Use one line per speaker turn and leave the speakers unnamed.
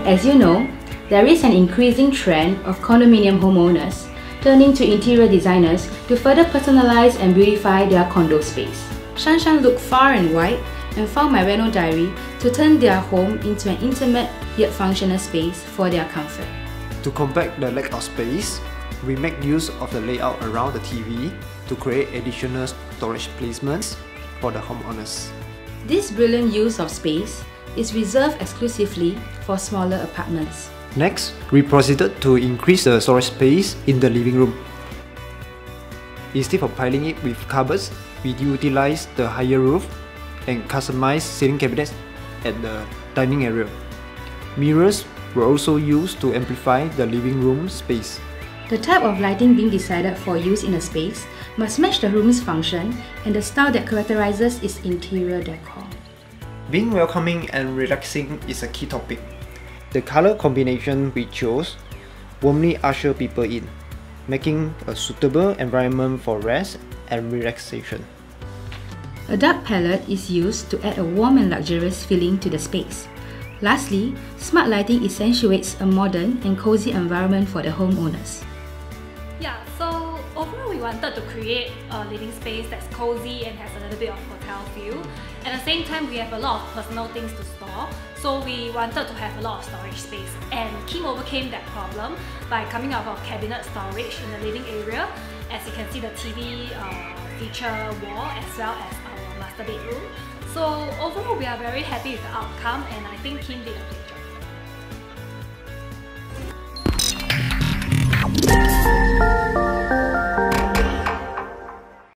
As you know, there is an increasing trend of condominium homeowners turning to interior designers to further personalize and beautify their condo space. Shanshan looked far and wide and found my Reno diary to turn their home into an intimate yet functional space for their comfort.
To combat the lack of space, we make use of the layout around the TV to create additional storage placements for the homeowners.
This brilliant use of space is reserved exclusively for smaller apartments.
Next, we proceeded to increase the storage space in the living room. Instead of piling it with cupboards, we utilized the higher roof and customized ceiling cabinets at the dining area. Mirrors were also used to amplify the living room space.
The type of lighting being decided for use in a space must match the room's function and the style that characterizes its interior decor.
Being welcoming and relaxing is a key topic. The color combination we chose warmly usher people in, making a suitable environment for rest and relaxation.
A dark palette is used to add a warm and luxurious feeling to the space. Lastly, smart lighting accentuates a modern and cozy environment for the homeowners.
Yeah, so overall we wanted to create a living space that's cozy and has a little bit of hotel feel. At the same time, we have a lot of personal things to store, so we wanted to have a lot of storage space. And Kim overcame that problem by coming up with cabinet storage in the living area. As you can see, the TV feature wall as well as our master bedroom. So overall, we are very happy with the outcome, and I think Kim did a great job.